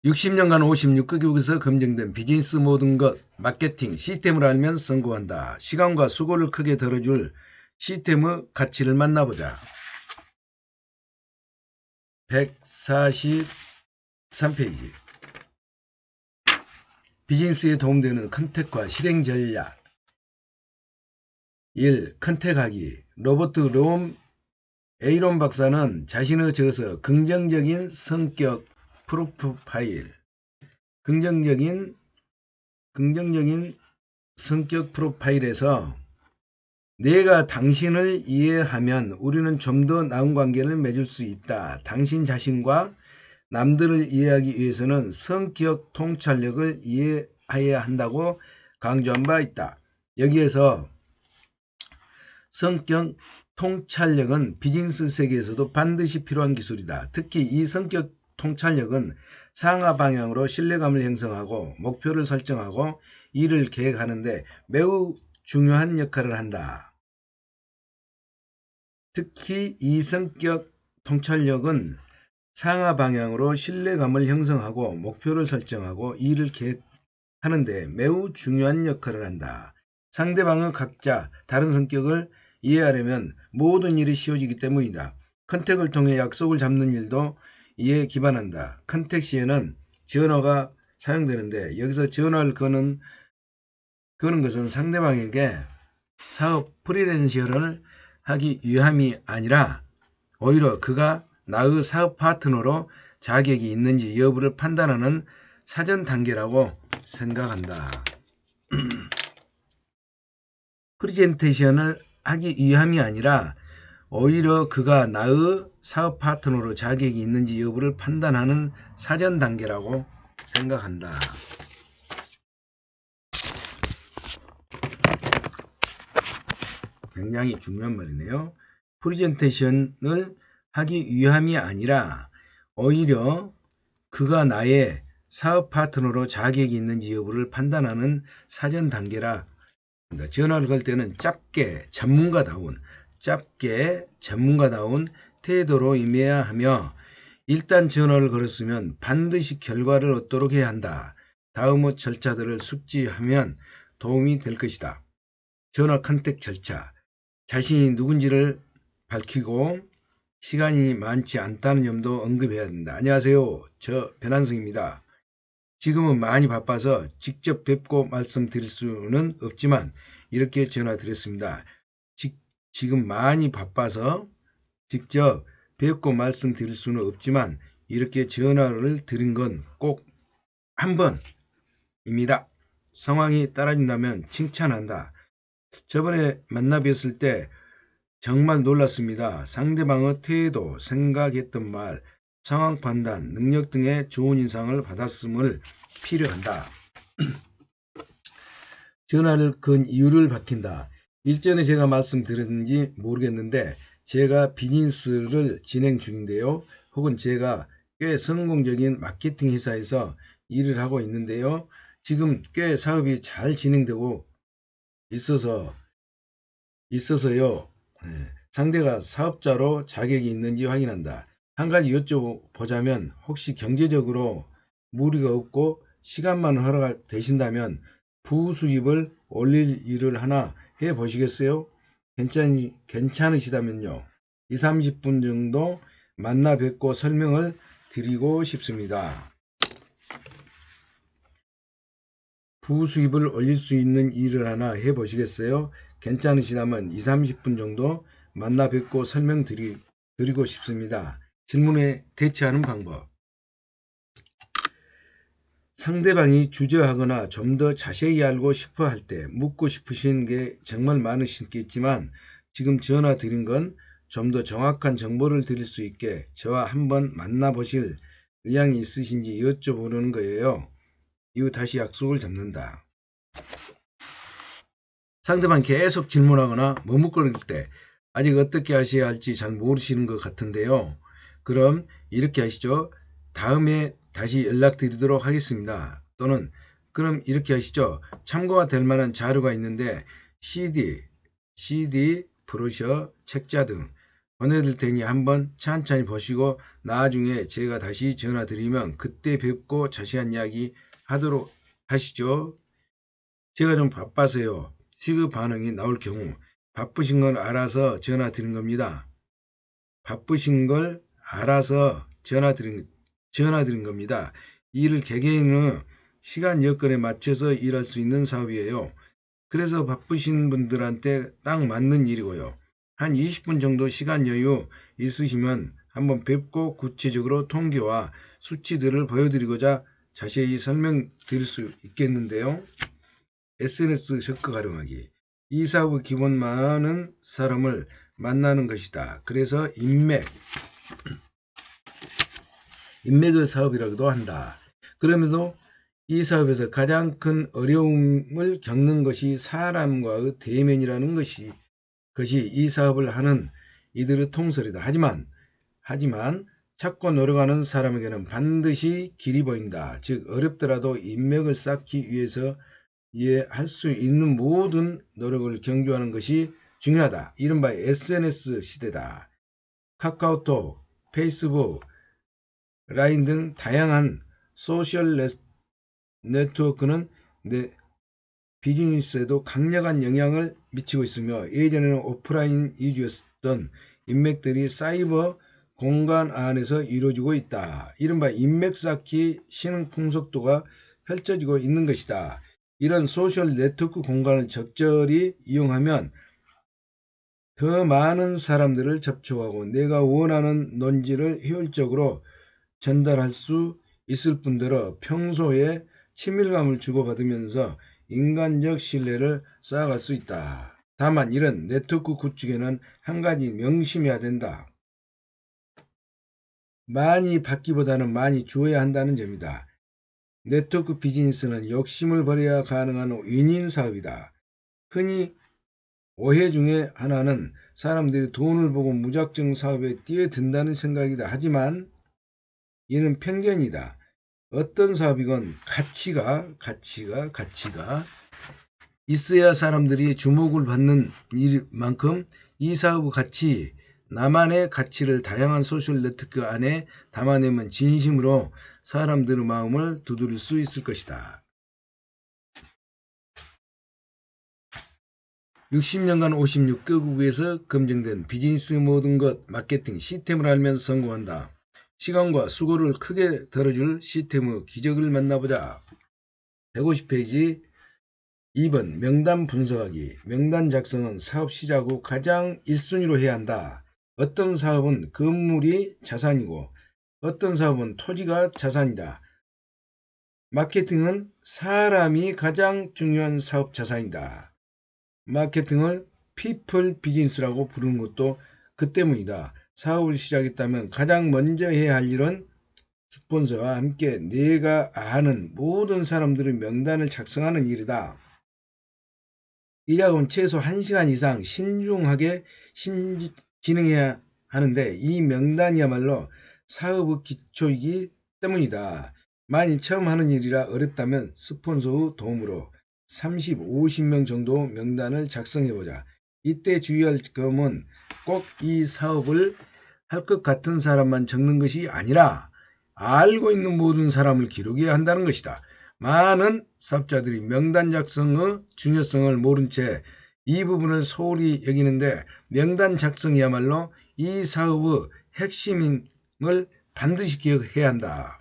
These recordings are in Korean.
60년간 56개국에서 검증된 비즈니스 모든 것, 마케팅, 시스템을 알면 성공한다. 시간과 수고를 크게 덜어줄 시스템의 가치를 만나보자. 143페이지. 비즈니스에 도움되는 컨택과 실행 전략. 1. 컨택하기. 로버트 에이론 박사는 자신의 저서 긍정적인 성격 프로파일, 긍정적인 성격 프로파일에서 내가 당신을 이해하면 우리는 좀 더 나은 관계를 맺을 수 있다. 당신 자신과 남들을 이해하기 위해서는 성격 통찰력을 이해해야 한다고 강조한 바 있다. 여기에서 성격 통찰력은 비즈니스 세계에서도 반드시 필요한 기술이다. 특히 이 성격 통찰력은 상하 방향으로 신뢰감을 형성하고 목표를 설정하고 일을 계획하는데 매우 중요한 역할을 한다. 특히 이 성격 통찰력은 상하 방향으로 신뢰감을 형성하고 목표를 설정하고 일을 계획하는데 매우 중요한 역할을 한다. 상대방은 각자 다른 성격을 이해하려면 모든 일이 쉬워지기 때문이다. 컨택을 통해 약속을 잡는 일도 이에 기반한다. 컨택 시에는 전어가 사용되는데 여기서 전화를 거는 것은 상대방에게 사업 프리랜서를 하기 위함이 아니라 오히려 그가 나의 사업 파트너로 자격이 있는지 여부를 판단하는 사전 단계라고 생각한다. 프레젠테이션을 하기 위함이 아니라 오히려 그가 나의 사업 파트너로 자격이 있는지 여부를 판단하는 사전 단계라고 생각한다. 굉장히 중요한 말이네요. 프레젠테이션을 하기 위함이 아니라 오히려 그가 나의 사업 파트너로 자격이 있는지 여부를 판단하는 사전 단계라. 전화를 걸 때는 짧게 전문가다운 태도로 임해야 하며 일단 전화를 걸었으면 반드시 결과를 얻도록 해야 한다. 다음의 절차들을 숙지하면 도움이 될 것이다. 전화 컨택 절차. 자신이 누군지를 밝히고 시간이 많지 않다는 점도 언급해야 된다. 안녕하세요. 저 변한성입니다. 지금은 많이 바빠서 직접 뵙고 말씀드릴 수는 없지만 이렇게 전화드렸습니다. 지금 많이 바빠서 직접 뵙고 말씀드릴 수는 없지만 이렇게 전화를 드린 건 꼭 한 번입니다. 상황이 따라준다면 칭찬한다. 저번에 만나 뵀을 때 정말 놀랐습니다. 상대방의 태도, 생각했던 말, 상황 판단, 능력 등의 좋은 인상을 받았음을 필요한다. 전화를 건 이유를 밝힌다. 일전에 제가 말씀드렸는지 모르겠는데 제가 비즈니스를 진행 중인데요. 혹은 제가 꽤 성공적인 마케팅 회사에서 일을 하고 있는데요. 지금 꽤 사업이 잘 진행되고 있어서요. 상대가 사업자로 자격이 있는지 확인한다. 한 가지 여쭤보자면 혹시 경제적으로 무리가 없고 시간만 허락되신다면 부수입을 올릴 일을 하나 해보시겠어요? 괜찮으시다면요. 20-30분 정도 만나 뵙고 설명을 드리고 싶습니다. 부수입을 올릴 수 있는 일을 하나 해보시겠어요? 괜찮으시다면 20-30분 정도 만나 뵙고 설명드리고 싶습니다. 질문에 대처하는 방법. 상대방이 주저하거나 좀 더 자세히 알고 싶어 할 때 묻고 싶으신 게 정말 많으시겠지만 지금 전화 드린 건 좀 더 정확한 정보를 드릴 수 있게 저와 한번 만나보실 의향이 있으신지 여쭤보는 거예요. 이후 다시 약속을 잡는다. 상대방 계속 질문하거나 머뭇거릴 때 아직 어떻게 하셔야 할지 잘 모르시는 것 같은데요. 그럼 이렇게 하시죠. 다음에 다시 연락드리도록 하겠습니다. 또는 그럼 이렇게 하시죠. 참고가 될 만한 자료가 있는데 CD, 브로셔, 책자 등 보내드릴 테니 한번 천천히 보시고 나중에 제가 다시 전화 드리면 그때 뵙고 자세한 이야기 하도록 하시죠. 제가 좀 바빠서요. 시급 반응이 나올 경우 바쁘신 걸 알아서 전화 드린 겁니다. 바쁘신 걸 알아서 전화 드린 겁니다. 일을 개개인의 시간 여건에 맞춰서 일할 수 있는 사업이에요. 그래서 바쁘신 분들한테 딱 맞는 일이고요. 한 20분 정도 시간 여유 있으시면 한번 뵙고 구체적으로 통계와 수치들을 보여드리고자 자세히 설명드릴 수 있겠는데요. SNS 적극 활용하기. 이 사업의 기본 많은 사람을 만나는 것이다. 그래서 인맥의 사업이라고도 한다. 그럼에도 이 사업에서 가장 큰 어려움을 겪는 것이 사람과의 대면이라는 것이 이 사업을 하는 이들의 통설이다. 하지만 찾고 노력하는 사람에게는 반드시 길이 보인다. 즉 어렵더라도 인맥을 쌓기 위해서 할 수 있는 모든 노력을 경주하는 것이 중요하다. 이른바 SNS 시대다. 카카오톡, 페이스북, 라인 등 다양한 소셜 네트워크는 비즈니스에도 강력한 영향을 미치고 있으며 예전에는 오프라인 위주였던 인맥들이 사이버 공간 안에서 이루어지고 있다. 이른바 인맥 쌓기 신흥 풍속도가 펼쳐지고 있는 것이다. 이런 소셜 네트워크 공간을 적절히 이용하면 더 많은 사람들을 접촉하고 내가 원하는 논지를 효율적으로 전달할 수 있을 뿐더러 평소에 친밀감을 주고받으면서 인간적 신뢰를 쌓아갈 수 있다. 다만 이런 네트워크 구축에는 한 가지 명심해야 된다. 많이 받기보다는 많이 주어야 한다는 점이다. 네트워크 비즈니스는 욕심을 버려야 가능한 윈윈 사업이다. 흔히 오해 중에 하나는 사람들이 돈을 보고 무작정 사업에 뛰어든다는 생각이다. 하지만 이는 편견이다. 어떤 사업이건 가치가 있어야 사람들이 주목을 받는 일만큼 이 사업의 가치, 나만의 가치를 다양한 소셜 네트워크 안에 담아내면 진심으로 사람들의 마음을 두드릴 수 있을 것이다. 60년간 56개국에서 검증된 비즈니스 모든 것 마케팅 시스템을 알면서 성공한다. 시간과 수고를 크게 덜어줄 시스템의 기적을 만나보자. 150페이지 2번 명단 분석하기. 명단 작성은 사업 시작 후 가장 1순위로 해야 한다. 어떤 사업은 건물이 자산이고 어떤 사업은 토지가 자산이다. 마케팅은 사람이 가장 중요한 사업 자산이다. 마케팅을 피플 비즈니스라고 부르는 것도 그 때문이다. 사업을 시작했다면 가장 먼저 해야 할 일은 스폰서와 함께 내가 아는 모든 사람들의 명단을 작성하는 일이다. 이 작업은 최소 1시간 이상 신중하게 진행해야 하는데 이 명단이야말로 사업의 기초이기 때문이다. 만일 처음 하는 일이라 어렵다면 스폰서의 도움으로 30, 50명 정도 명단을 작성해보자. 이때 주의할 점은 꼭 이 사업을 할 것 같은 사람만 적는 것이 아니라 알고 있는 모든 사람을 기록해야 한다는 것이다. 많은 사업자들이 명단 작성의 중요성을 모른 채 이 부분을 소홀히 여기는데 명단 작성이야말로 이 사업의 핵심임을 반드시 기억해야 한다.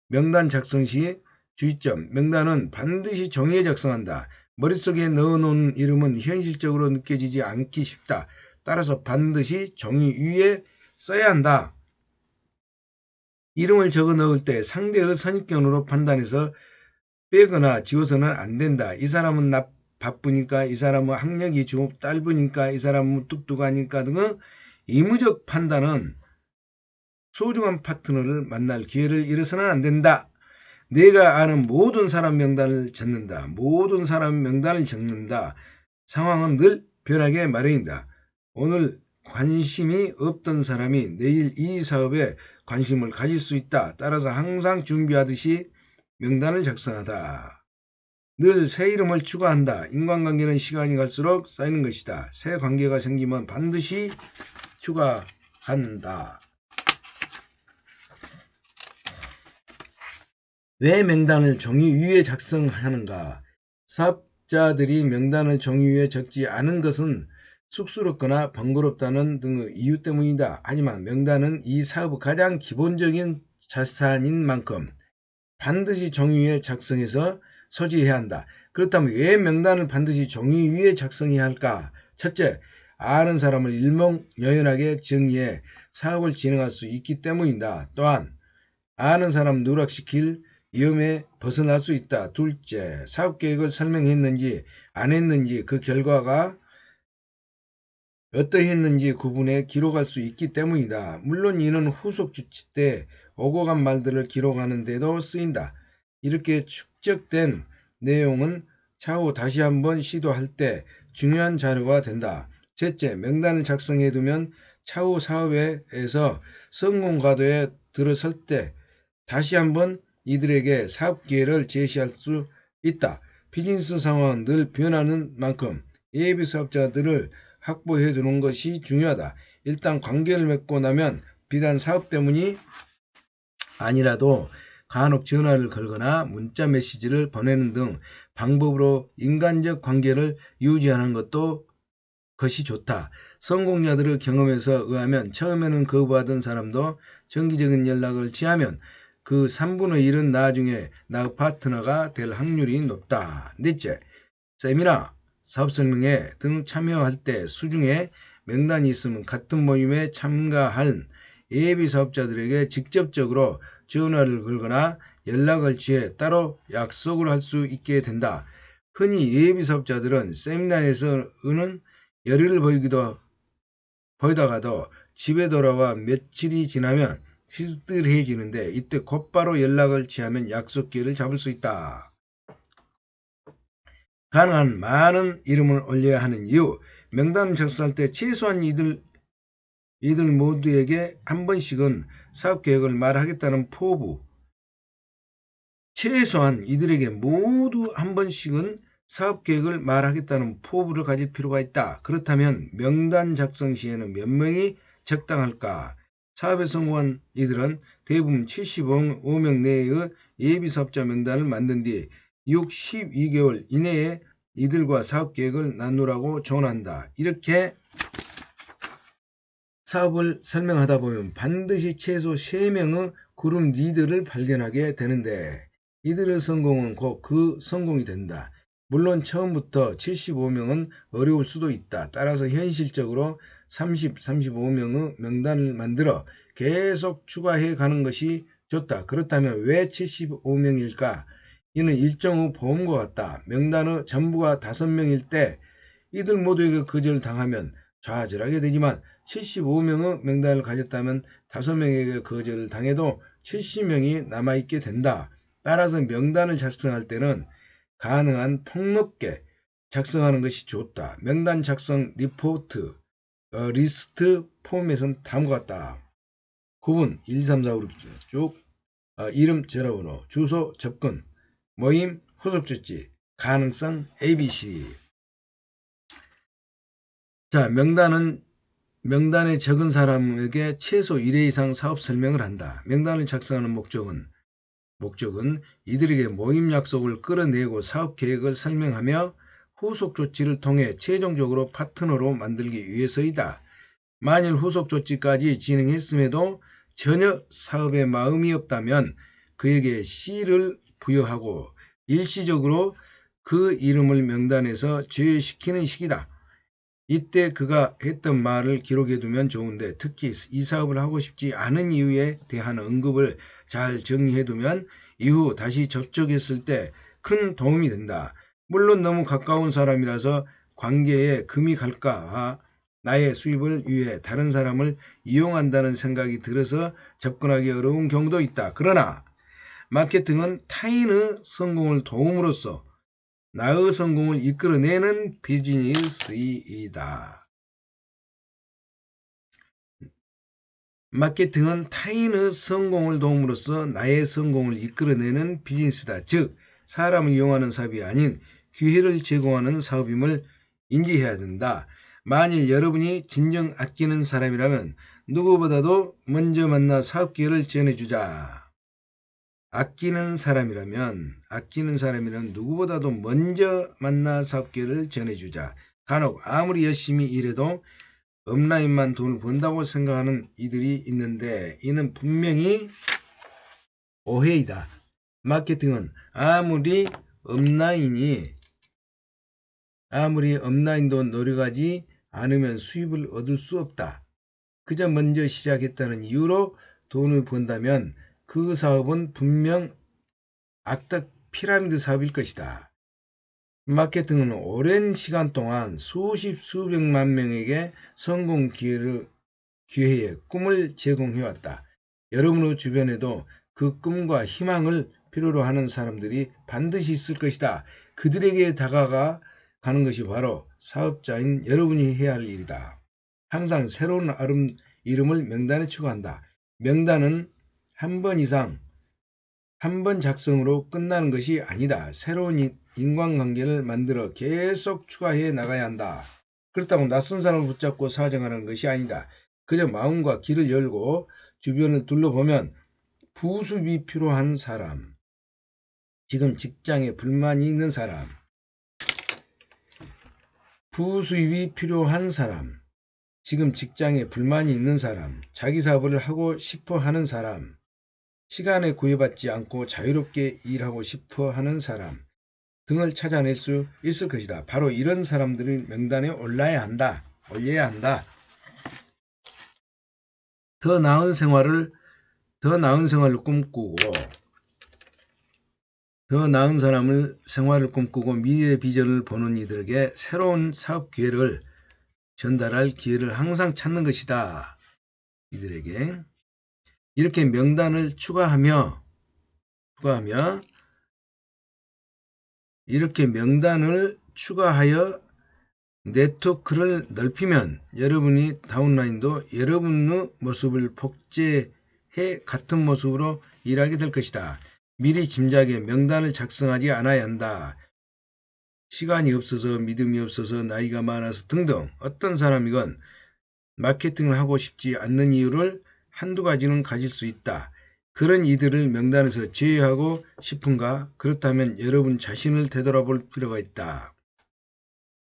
명단 작성 시 주의점. 명단은 반드시 종이에 작성한다. 머릿속에 넣어놓은 이름은 현실적으로 느껴지지 않기 쉽다. 따라서 반드시 종이 위에 써야 한다. 이름을 적어 넣을 때 상대의 선입견으로 판단해서 빼거나 지워서는 안 된다. 이 사람은 바쁘니까, 이 사람은 학력이 좀 짧으니까, 이 사람은 뚝뚝하니까 등의 이무적 판단은 소중한 파트너를 만날 기회를 잃어서는 안 된다. 내가 아는 모든 사람 명단을 적는다. 모든 사람 명단을 적는다. 상황은 늘 변하게 마련이다. 오늘 관심이 없던 사람이 내일 이 사업에 관심을 가질 수 있다. 따라서 항상 준비하듯이 명단을 작성하다. 늘 새 이름을 추가한다. 인간관계는 시간이 갈수록 쌓이는 것이다. 새 관계가 생기면 반드시 추가한다. 왜 명단을 종이 위에 작성하는가? 사업자들이 명단을 종이 위에 적지 않은 것은 쑥스럽거나 번거롭다는 등의 이유 때문이다. 하지만 명단은 이 사업의 가장 기본적인 자산인 만큼 반드시 종이 위에 작성해서 소지해야 한다. 그렇다면 왜 명단을 반드시 종이 위에 작성해야 할까? 첫째, 아는 사람을 일목요연하게 정의해 사업을 진행할 수 있기 때문이다. 또한 아는 사람 누락시킬 위험에 벗어날 수 있다. 둘째, 사업계획을 설명했는지 안 했는지 그 결과가 어떠했는지 구분해 기록할 수 있기 때문이다. 물론 이는 후속 주치 때 오고 간 말들을 기록하는 데도 쓰인다. 이렇게 축적된 내용은 차후 다시 한번 시도할 때 중요한 자료가 된다. 셋째, 명단을 작성해두면 차후 사업에서 성공과도에 들어설 때 다시 한번 이들에게 사업기회를 제시할 수 있다. 비즈니스 상황은 늘 변하는 만큼 예비 사업자들을 확보해 두는 것이 중요하다. 일단 관계를 맺고 나면 비단 사업 때문이 아니라도 간혹 전화를 걸거나 문자 메시지를 보내는 등 방법으로 인간적 관계를 유지하는 것이 좋다. 성공자들의 경험에서 의하면 처음에는 거부하던 사람도 정기적인 연락을 취하면 그 3분의 1은 나중에 나의 파트너가 될 확률이 높다. 넷째, 세미나, 사업설명회 등 참여할 때 수중에 명단이 있으면 같은 모임에 참가한 예비사업자들에게 직접적으로 전화를 걸거나 연락을 취해 따로 약속을 할 수 있게 된다. 흔히 예비사업자들은 세미나에서는 열의를 보이다가도 집에 돌아와 며칠이 지나면 시들해지는데 이때 곧바로 연락을 취하면 약속 기회를 잡을 수 있다. 가능한 많은 이름을 올려야 하는 이유. 명단을 작성할 때 최소한 이들 모두에게 한 번씩은 사업계획을 말하겠다는 포부. 최소한 이들에게 모두 한 번씩은 사업계획을 말하겠다는 포부를 가질 필요가 있다. 그렇다면 명단 작성 시에는 몇 명이 적당할까? 사업에 성공한 이들은 대부분 75명 내의 예비사업자 명단을 만든 뒤 12개월 이내에 이들과 사업계획을 나누라고 조언한다. 이렇게 사업을 설명하다 보면 반드시 최소 3명의 그룹 리더를 발견하게 되는데 이들의 성공은 곧 그 성공이 된다. 물론 처음부터 75명은 어려울 수도 있다. 따라서 현실적으로 35명의 명단을 만들어 계속 추가해 가는 것이 좋다. 그렇다면 왜 75명일까? 이는 일종의 보험과 같다. 명단의 전부가 5명일 때 이들 모두에게 거절당하면 좌절하게 되지만 75명의 명단을 가졌다면 5명에게 거절을 당해도 70명이 남아있게 된다. 따라서 명단을 작성할 때는 가능한 폭넓게 작성하는 것이 좋다. 명단 작성 리포트, 리스트 포맷은 다음과 같다. 구분 1, 2, 3, 4, 5, 6 쭉 이름, 전화번호, 주소, 접근, 모임, 후속 조치, 가능성, ABC. 자, 명단에 적은 사람에게 최소 1회 이상 사업 설명을 한다. 명단을 작성하는 목적은 이들에게 모임 약속을 끌어내고 사업 계획을 설명하며 후속 조치를 통해 최종적으로 파트너로 만들기 위해서이다. 만일 후속 조치까지 진행했음에도 전혀 사업에 마음이 없다면 그에게 C를 부여하고 일시적으로 그 이름을 명단에서 제외시키는 식이다. 이때 그가 했던 말을 기록해두면 좋은데 특히 이 사업을 하고 싶지 않은 이유에 대한 언급을 잘 정리해두면 이후 다시 접촉했을 때 큰 도움이 된다. 물론 너무 가까운 사람이라서 관계에 금이 갈까 나의 수입을 위해 다른 사람을 이용한다는 생각이 들어서 접근하기 어려운 경우도 있다. 그러나 마케팅은 타인의 성공을 도움으로써 나의 성공을 이끌어내는 비즈니스이다. 마케팅은 타인의 성공을 도움으로써 나의 성공을 이끌어내는 비즈니스다. 즉, 사람을 이용하는 사업이 아닌 기회를 제공하는 사업임을 인지해야 된다. 만일 여러분이 진정 아끼는 사람이라면 누구보다도 먼저 만나 사업 기회를 지원해주자. 아끼는 사람이라면 누구보다도 먼저 만나 사업 기회를 지원해주자. 간혹 아무리 열심히 일해도 업라인만 돈을 번다고 생각하는 이들이 있는데 이는 분명히 오해이다. 마케팅은 아무리 업라인도 노력하지 않으면 수입을 얻을 수 없다. 그저 먼저 시작했다는 이유로 돈을 번다면 그 사업은 분명 악덕 피라미드 사업일 것이다. 마케팅은 오랜 시간 동안 수백만 명에게 성공 기회의 꿈을 제공해왔다. 여러분의 주변에도 그 꿈과 희망을 필요로 하는 사람들이 반드시 있을 것이다. 그들에게 다가가는 것이 바로 사업자인 여러분이 해야 할 일이다. 항상 새로운 이름을 명단에 추가한다. 명단은 한 번 작성으로 끝나는 것이 아니다. 새로운 인간관계를 만들어 계속 추가해 나가야 한다. 그렇다고 낯선 사람을 붙잡고 사정하는 것이 아니다. 그저 마음과 귀를 열고 주변을 둘러보면 부수입이 필요한 사람, 지금 직장에 불만이 있는 사람, 지금 직장에 불만이 있는 사람, 자기 사업을 하고 싶어 하는 사람, 시간에 구애받지 않고 자유롭게 일하고 싶어 하는 사람 등을 찾아낼 수 있을 것이다. 바로 이런 사람들이 명단에 올려야 한다. 더 나은 생활을 꿈꾸고 미래의 비전을 보는 이들에게 새로운 사업 기회를 전달할 기회를 항상 찾는 것이다. 이들에게 이렇게 명단을 추가하여 네트워크를 넓히면 여러분이 다운라인도 여러분의 모습을 복제해 같은 모습으로 일하게 될 것이다. 미리 짐작해 명단을 작성하지 않아야 한다. 시간이 없어서, 믿음이 없어서, 나이가 많아서 등등 어떤 사람이건 마케팅을 하고 싶지 않는 이유를 한두 가지는 가질 수 있다. 그런 이들을 명단에서 제외하고 싶은가? 그렇다면 여러분 자신을 되돌아볼 필요가 있다.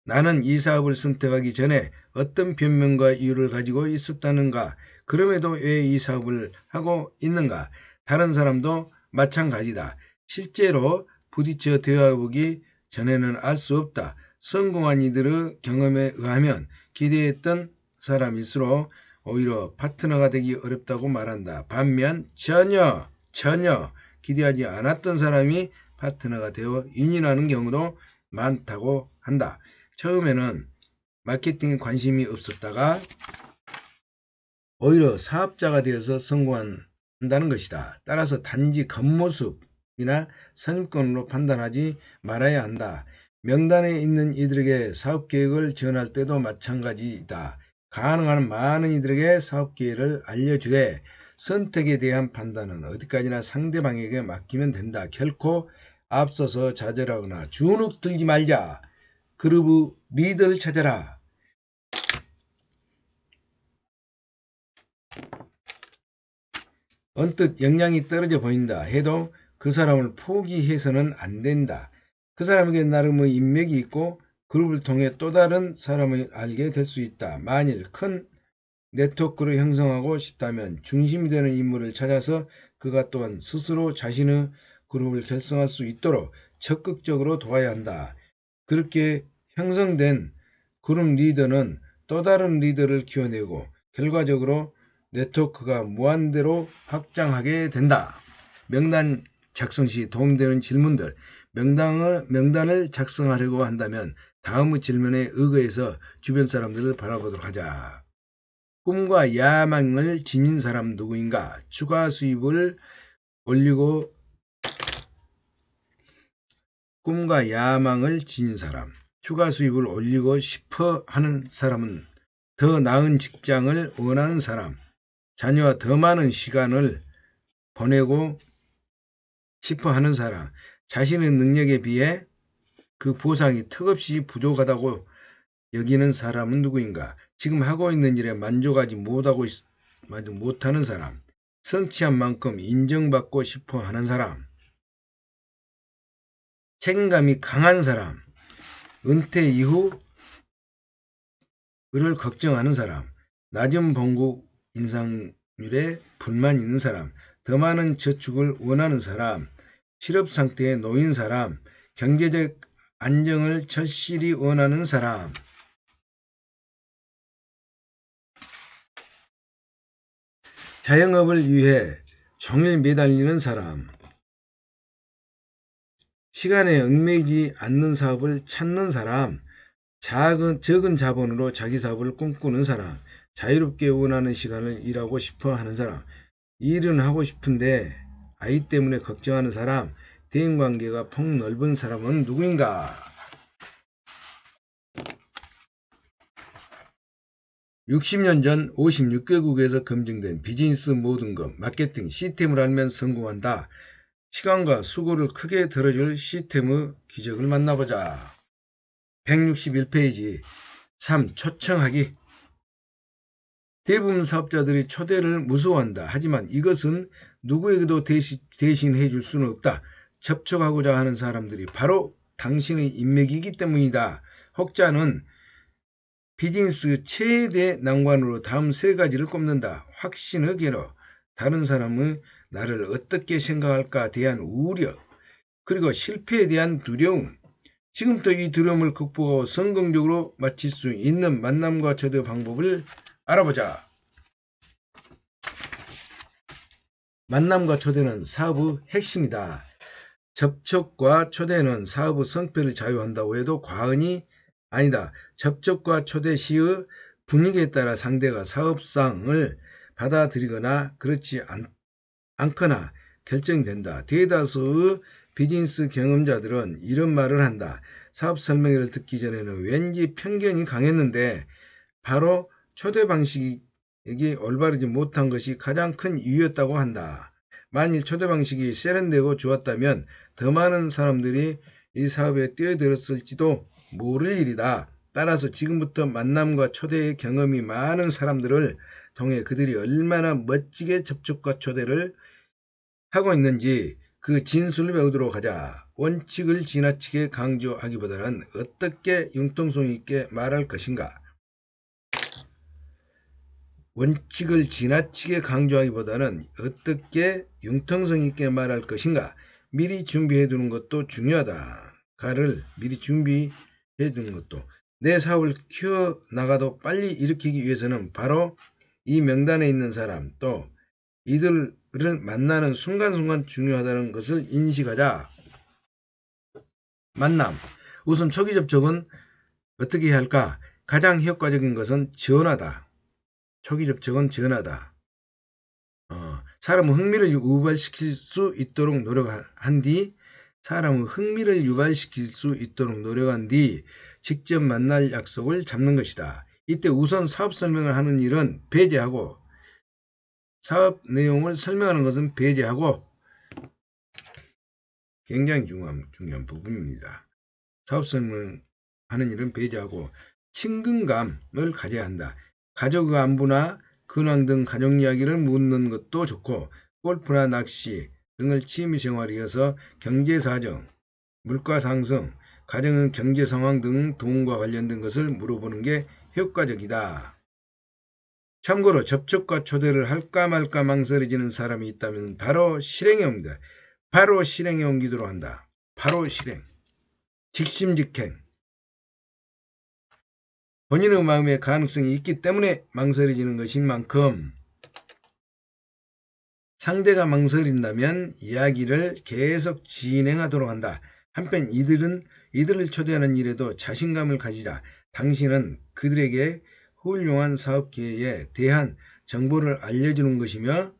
나는 이 사업을 선택하기 전에 어떤 변명과 이유를 가지고 있었다는가? 그럼에도 왜 이 사업을 하고 있는가? 다른 사람도 마찬가지다. 실제로 부딪혀 대화해보기 전에는 알 수 없다. 성공한 이들의 경험에 의하면 기대했던 사람일수록 오히려 파트너가 되기 어렵다고 말한다. 반면 전혀 기대하지 않았던 사람이 파트너가 되어 인연하는 경우도 많다고 한다. 처음에는 마케팅에 관심이 없었다가 오히려 사업자가 되어서 성공한다는 것이다. 따라서 단지 겉모습이나 선입견으로 판단하지 말아야 한다. 명단에 있는 이들에게 사업계획을 지원할 때도 마찬가지이다. 가능한 많은 이들에게 사업계획을 알려주되 선택에 대한 판단은 어디까지나 상대방에게 맡기면 된다. 결코 앞서서 좌절하거나 주눅 들지 말자. 그룹 리더를 찾아라. 언뜻 역량이 떨어져 보인다 해도 그 사람을 포기해서는 안 된다. 그 사람에게 나름의 인맥이 있고 그룹을 통해 또 다른 사람을 알게 될 수 있다. 만일 큰 네트워크를 형성하고 싶다면 중심이 되는 인물을 찾아서 그가 또한 스스로 자신의 그룹을 결성할 수 있도록 적극적으로 도와야 한다. 그렇게 형성된 그룹 리더는 또 다른 리더를 키워내고 결과적으로 네트워크가 무한대로 확장하게 된다. 명단 작성 시 도움되는 질문들. 명단을 작성하려고 한다면 다음의 질문에 의거해서 주변 사람들을 바라보도록 하자. 꿈과 야망을 지닌 사람 누구인가? 추가 수입을 올리고 싶어 하는 사람은 더 나은 직장을 원하는 사람, 자녀와 더 많은 시간을 보내고 싶어 하는 사람, 자신의 능력에 비해 그 보상이 턱없이 부족하다고 여기는 사람은 누구인가? 지금 하고 있는 일에 만족하지 못하는 사람, 성취한 만큼 인정받고 싶어 하는 사람, 책임감이 강한 사람, 은퇴 이후 을 걱정하는 사람, 낮은 봉급 인상률에 불만 있는 사람, 더 많은 저축을 원하는 사람, 실업 상태에 놓인 사람, 경제적 안정을 절실히 원하는 사람, 자영업을 위해 종일 매달리는 사람, 시간에 얽매이지 않는 사업을 찾는 사람, 적은 자본으로 자기 사업을 꿈꾸는 사람, 자유롭게 원하는 시간을 일하고 싶어 하는 사람, 일은 하고 싶은데 아이 때문에 걱정하는 사람, 대인관계가 폭넓은 사람은 누구인가? 60년 전 56개국에서 검증된 비즈니스 모든 것, 마케팅 시스템을 알면 성공한다. 시간과 수고를 크게 덜어줄 시스템의 기적을 만나보자. 161페이지 3. 초청하기. 대부분 사업자들이 초대를 무서워한다. 하지만 이것은 누구에게도 대신해 줄 수는 없다. 접촉하고자 하는 사람들이 바로 당신의 인맥이기 때문이다. 혹자는 비즈니스 최대 난관으로 다음 세 가지를 꼽는다. 확신의 괴로, 다른 사람의 나를 어떻게 생각할까 대한 우려, 그리고 실패에 대한 두려움. 지금부터 이 두려움을 극복하고 성공적으로 마칠 수 있는 만남과 초대 방법을 알아보자. 만남과 초대는 사업의 핵심이다. 접촉과 초대는 사업의 성패를 자유한다고 해도 과언이 아니다. 접촉과 초대 시의 분위기에 따라 상대가 사업상을 받아들이거나 그렇지 않거나 결정된다. 대다수의 비즈니스 경험자들은 이런 말을 한다. 사업 설명회를 듣기 전에는 왠지 편견이 강했는데 바로 초대 방식이 올바르지 못한 것이 가장 큰 이유였다고 한다. 만일 초대 방식이 세련되고 좋았다면 더 많은 사람들이 이 사업에 뛰어들었을지도 모를 일이다. 따라서 지금부터 만남과 초대의 경험이 많은 사람들을 통해 그들이 얼마나 멋지게 접촉과 초대를 하고 있는지 그 진술을 배우도록 하자. 원칙을 지나치게 강조하기보다는 어떻게 융통성 있게 말할 것인가. 원칙을 지나치게 강조하기보다는 어떻게 융통성 있게 말할 것인가. 미리 준비해 두는 것도 중요하다. 가를 미리 준비해 두는 것도. 내 사업을 키워나가도 빨리 일으키기 위해서는 바로 이 명단에 있는 사람 또 이들을 만나는 순간순간 중요하다는 것을 인식하자. 만남. 우선 초기 접촉은 어떻게 해야 할까? 가장 효과적인 것은 전화다. 초기 접촉은 전화다. 사람의 흥미를 유발시킬 수 있도록 노력한 뒤 직접 만날 약속을 잡는 것이다. 이때 우선 사업 설명을 하는 일은 배제하고 사업 내용을 설명하는 것은 배제하고 굉장히 중요한 부분입니다. 사업 설명하는 일은 배제하고 친근감을 가져야 한다. 가족 안부나 근황 등 가족 이야기를 묻는 것도 좋고 골프나 낚시 등을 취미생활에 이어서 경제사정, 물가 상승, 가정의 경제 상황 등 돈과 관련된 것을 물어보는 게 효과적이다. 참고로 접촉과 초대를 할까 말까 망설여지는 사람이 있다면 바로 실행에 옵니다. 바로 실행에 옮기도록 한다. 바로 실행. 직심직행. 본인의 마음에 가능성이 있기 때문에 망설여지는 것인 만큼 상대가 망설인다면 이야기를 계속 진행하도록 한다. 한편 이들을 초대하는 일에도 자신감을 가지자. 당신은 그들에게 훌륭한 사업 기회에 대한 정보를 알려주는 것이며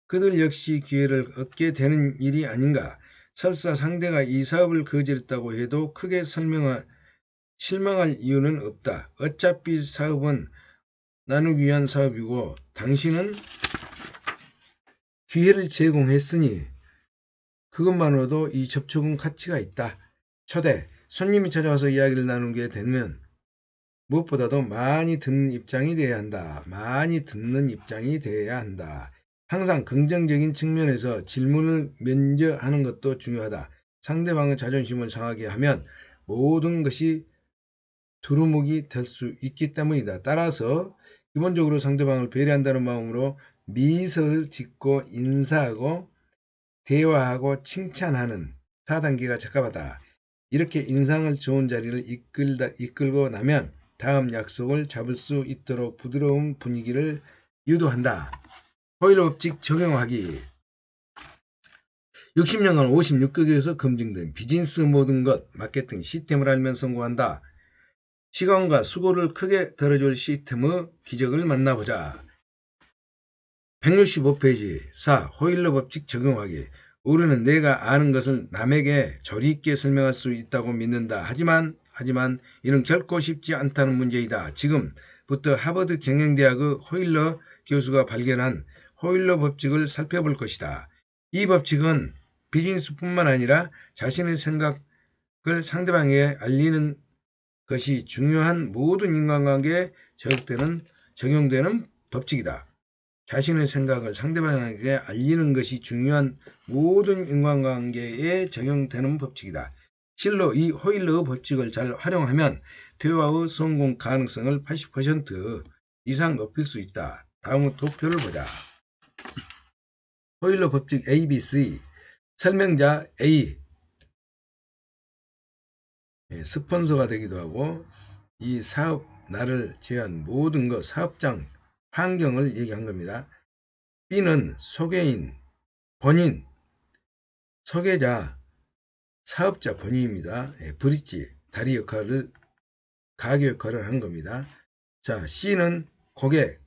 그들 역시 기회를 얻게 되는 일이 아닌가. 설사 상대가 이 사업을 거절했다고 해도 크게 실망할 이유는 없다. 어차피 사업은 나누기 위한 사업이고 당신은 기회를 제공했으니 그것만으로도 이 접촉은 가치가 있다. 초대. 손님이 찾아와서 이야기를 나누게 되면 무엇보다도 많이 듣는 입장이 되어야 한다. 많이 듣는 입장이 되어야 한다. 항상 긍정적인 측면에서 질문을 먼저 하는 것도 중요하다. 상대방의 자존심을 상하게 하면 모든 것이 두루묵이 될 수 있기 때문이다. 따라서 기본적으로 상대방을 배려한다는 마음으로 미소를 짓고 인사하고 대화하고 칭찬하는 4단계가 적합하다. 이렇게 인상을 좋은 자리를 이끌고 나면 다음 약속을 잡을 수 있도록 부드러운 분위기를 유도한다. 호일 법칙 적용하기. 60년간 56개국에서 검증된 비즈니스 모든 것 마케팅 시스템을 알면 성공한다. 시간과 수고를 크게 덜어줄 시스템의 기적을 만나보자. 165페이지 4. 호일러 법칙 적용하기. 우리는 내가 아는 것을 남에게 조리 있게 설명할 수 있다고 믿는다. 하지만 이는 결코 쉽지 않다는 문제이다. 지금부터 하버드 경영대학의 호일러 교수가 발견한 호일러 법칙을 살펴볼 것이다. 이 법칙은 비즈니스뿐만 아니라 자신의 생각을 상대방에게 알리는 것이 중요한 모든 인간관계에 적용되는 법칙이다. 자신의 생각을 상대방에게 알리는 것이 중요한 모든 인간관계에 적용되는 법칙이다. 실로 이 호일러의 법칙을 잘 활용하면 대화의 성공 가능성을 80% 이상 높일 수 있다. 다음은 도표를 보자. 호일러 법칙 ABC. 설명자 A. 스폰서가 되기도 하고 이 사업 나를 제외한 모든 것 사업장 환경을 얘기한 겁니다. B는 소개인, 본인, 소개자, 사업자 본인입니다. 브릿지, 다리 역할을, 가게 역할을 한 겁니다. 자, C는 고객,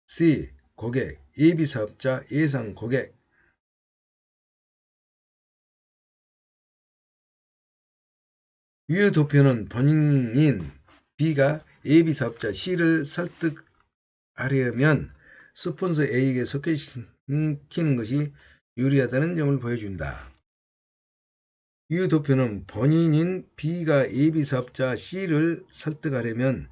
C, 고객, 예비사업자, 예상 고객. 위의 도표는 본인인 B가 예비사업자 C를 설득하려면 스폰서 A에게 소개시키는 것이 유리하다는 점을 보여준다. 이 도표는 본인인 B가 예비사업자 C를 설득하려면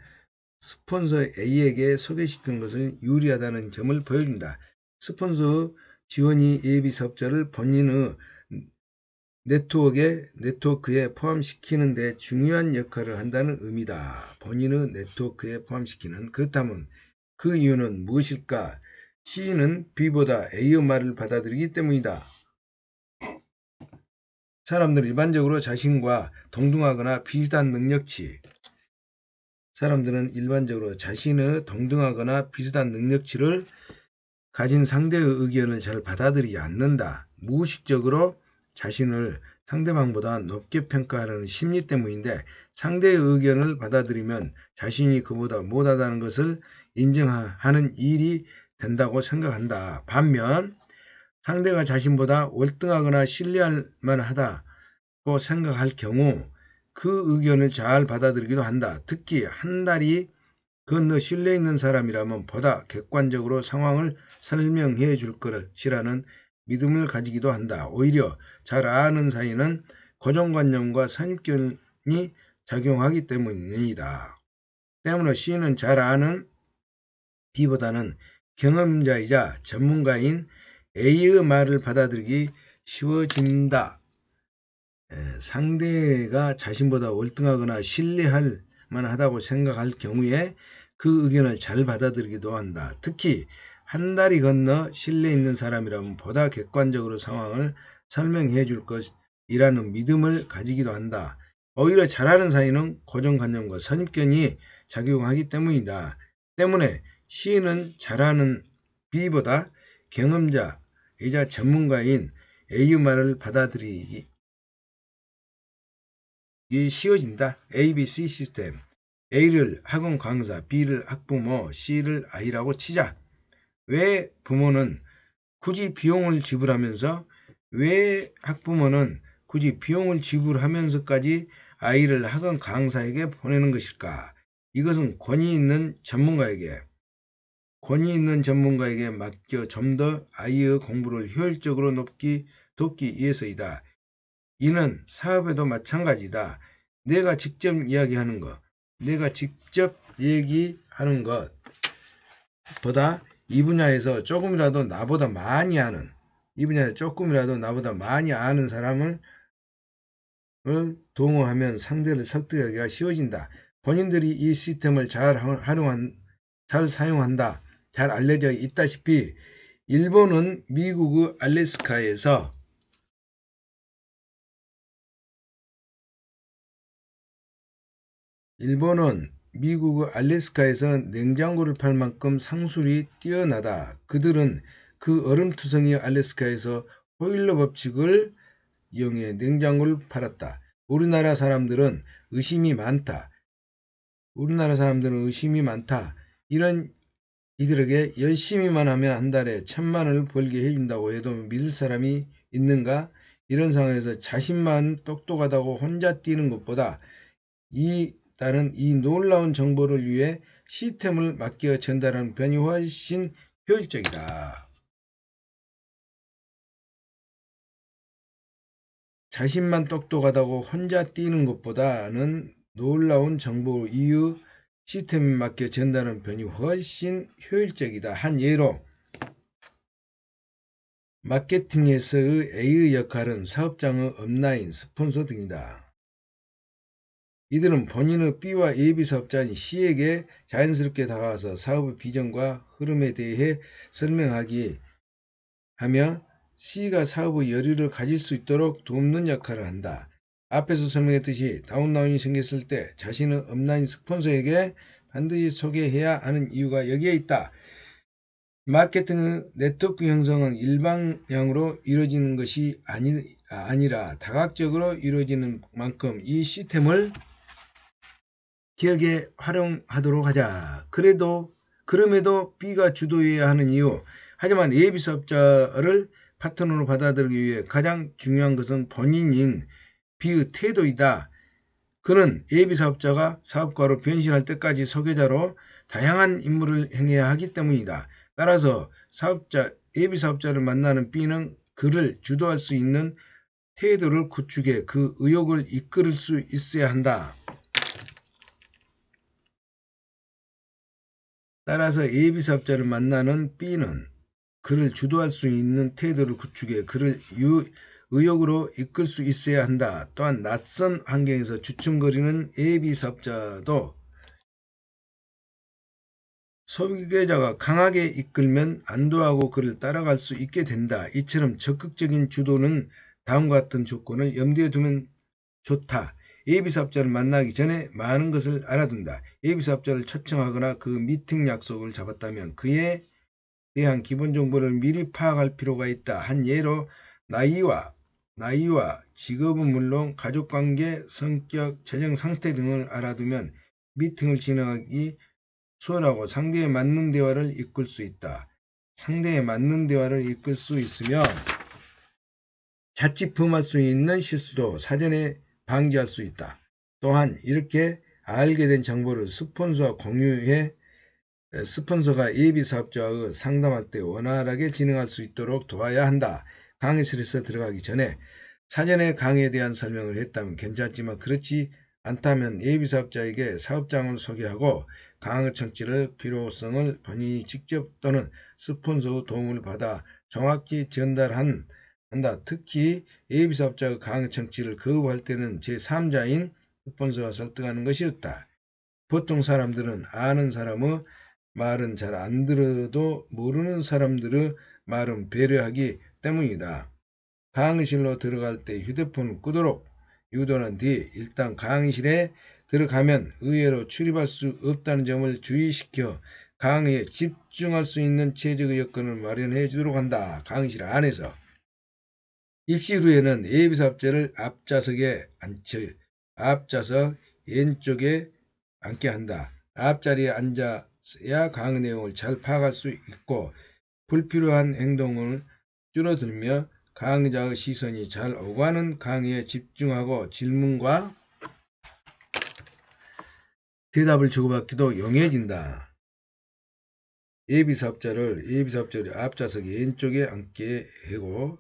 스폰서 A에게 소개시키는 것을 유리하다는 점을 보여준다. 스폰서 지원이 예비사업자를 본인의 네트워크에 포함시키는 데 중요한 역할을 한다는 의미다. 본인의 네트워크에 포함시키는. 그렇다면 그 이유는 무엇일까? C는 B보다 A의 말을 받아들이기 때문이다. 사람들은 일반적으로 자신과 동등하거나 비슷한 능력치를 가진 상대의 의견을 잘 받아들이지 않는다. 무의식적으로 자신을 상대방보다 높게 평가하는 심리 때문인데 상대의 의견을 받아들이면 자신이 그보다 못하다는 것을 인정하는 일이 된다고 생각한다. 반면 상대가 자신보다 월등하거나 신뢰할 만하다고 생각할 경우 그 의견을 잘 받아들이기도 한다. 특히 한 달이 건너 신뢰 있는 사람이라면 보다 객관적으로 상황을 설명해 줄 것이라는 믿음을 가지기도 한다. 오히려 잘 아는 사이는 고정관념과 선입견이 작용하기 때문이다. 때문에 C는 잘 아는 B보다는 경험자이자 전문가인 A의 말을 받아들이기 쉬워진다. 상대가 자신보다 월등하거나 신뢰할 만하다고 생각할 경우에 그 의견을 잘 받아들이기도 한다. 특히 한 달이 건너 신뢰 있는 사람이라면 보다 객관적으로 상황을 설명해 줄 것이라는 믿음을 가지기도 한다. 오히려 잘하는 사이는 고정관념과 선입견이 작용하기 때문이다. 때문에 C는 잘하는 B보다 경험자이자 전문가인 A의 말을 받아들이기 쉬워진다. ABC 시스템. A를 학원 강사, B를 학부모, C를 아이라고 치자. 왜 학부모는 굳이 비용을 지불하면서까지 아이를 학원 강사에게 보내는 것일까? 이것은 권위 있는 전문가에게 맡겨 좀 더 아이의 공부를 효율적으로 돕기 위해서이다. 이는 사업에도 마찬가지다. 내가 직접 얘기하는 것보다 이 분야에서 조금이라도 나보다 많이 아는 사람을 동원하면 상대를 설득하기가 쉬워진다. 본인들이 이 시스템을 잘 사용한다. 잘 알려져 있다시피 일본은 미국의 알래스카에서 냉장고를 팔 만큼 상술이 뛰어나다. 그들은 그 얼음투성이 알래스카에서 호일러 법칙을 이용해 냉장고를 팔았다. 우리나라 사람들은 의심이 많다. 이들에게 열심히만 하면 한 달에 1,000만원을 벌게 해준다고 해도 믿을 사람이 있는가? 이런 상황에서 자신만 똑똑하다고 혼자 뛰는 것보다 다른 이 놀라운 정보를 위해 시스템을 맡겨 전달하는 편이 훨씬 효율적이다. 자신만 똑똑하다고 혼자 뛰는 것보다는 놀라운 정보 이후 시스템에 맡겨 전달하는 편이 훨씬 효율적이다. 한 예로 마케팅에서의 A의 역할은 사업장의 업라인, 스폰서 등이다. 이들은 본인의 B와 예비 사업자인 C에게 자연스럽게 다가와서 사업의 비전과 흐름에 대해 설명하기 하며 C가 사업의 열의를 가질 수 있도록 돕는 역할을 한다. 앞에서 설명했듯이 다운라인이 생겼을 때 자신의 업라인 스폰서에게 반드시 소개해야 하는 이유가 여기에 있다. 마케팅의 네트워크 형성은 일방향으로 이루어지는 것이 아니라 다각적으로 이루어지는 만큼 이 시스템을 기억에 활용하도록 하자. 그럼에도 B가 주도해야 하는 이유. 하지만 예비 사업자를 파트너로 받아들이기 위해 가장 중요한 것은 본인인 B의 태도이다. 그는 예비 사업자가 사업가로 변신할 때까지 소개자로 다양한 임무를 행해야 하기 때문이다. 따라서 예비 사업자를 만나는 B는 그를 주도할 수 있는 태도를 구축해 그 의욕을 이끌을 수 있어야 한다. 따라서 예비 사업자를 만나는 B는 그를 주도할 수 있는 태도를 구축해 그를 의욕으로 이끌 수 있어야 한다. 또한 낯선 환경에서 주춤거리는 예비 사업자도 소개자가 강하게 이끌면 안도하고 그를 따라갈 수 있게 된다. 이처럼 적극적인 주도는 다음과 같은 조건을 염두에 두면 좋다. 예비사업자를 만나기 전에 많은 것을 알아둔다. 예비사업자를 초청하거나 그 미팅 약속을 잡았다면 그에 대한 기본 정보를 미리 파악할 필요가 있다. 한 예로 나이와 직업은 물론 가족관계, 성격, 재정 상태 등을 알아두면 미팅을 진행하기 수월하고 상대에 맞는 대화를 이끌 수 있다. 상대에 맞는 대화를 이끌 수 있으며 자칫 범할 수 있는 실수도 사전에 방지할 수 있다. 또한 이렇게 알게 된 정보를 스폰서와 공유해 스폰서가 예비 사업자와 상담할 때 원활하게 진행할 수 있도록 도와야 한다. 강의실에서 들어가기 전에 사전에 강의에 대한 설명을 했다면 괜찮지만 그렇지 않다면 예비 사업자에게 사업장을 소개하고 강의 청취를 필요성을 본인이 직접 또는 스폰서의 도움을 받아 정확히 전달한다. 특히 예비 사업자의 강의 청취를 거부할 때는 제3자인 스폰서가 설득하는 것이었다. 보통 사람들은 아는 사람의 말은 잘 안 들어도 모르는 사람들의 말은 배려하기 때문이다. 강의실로 들어갈 때 휴대폰을 끄도록 유도한 뒤 일단 강의실에 들어가면 의외로 출입할 수 없다는 점을 주의시켜 강의에 집중할 수 있는 최적의 여건을 마련해 주도록 한다. 강의실 안에서. 입실 후에는 예비사업자를 앞좌석 왼쪽에 앉게 한다. 앞자리에 앉아야 강의 내용을 잘 파악할 수 있고 불필요한 행동을 줄어들며 강의자의 시선이 잘 오가는 강의에 집중하고 질문과 대답을 주고받기도 용이해진다. 예비사업자를 앞좌석 왼쪽에 앉게 하고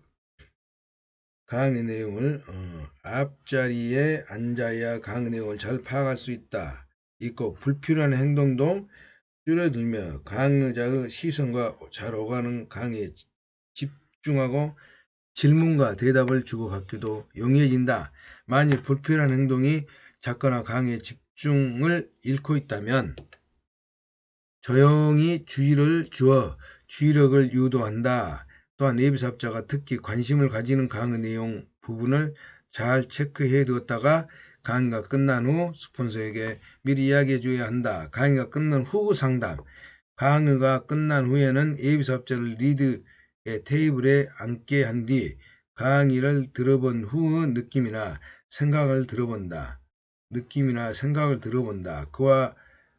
강의 내용을 앞자리에 앉아야 강의 내용을 잘 파악할 수 있고 불필요한 행동도 줄여들며 강의자의 시선과 잘 오가는 강의에 집중하고 질문과 대답을 주고받기도 용이해진다. 만일 불필요한 행동이 작거나 강의의 집중을 잃고 있다면 조용히 주의를 주어 주의력을 유도한다. 또한 예비사업자가 특히 관심을 가지는 강의 내용 부분을 잘 체크해 두었다가 강의가 끝난 후 스폰서에게 미리 이야기해 줘야 한다. 강의가 끝난 후 상담. 강의가 끝난 후에는 예비사업자를 리드의 테이블에 앉게 한 뒤 강의를 들어본 후 느낌이나 생각을 들어본다. 그와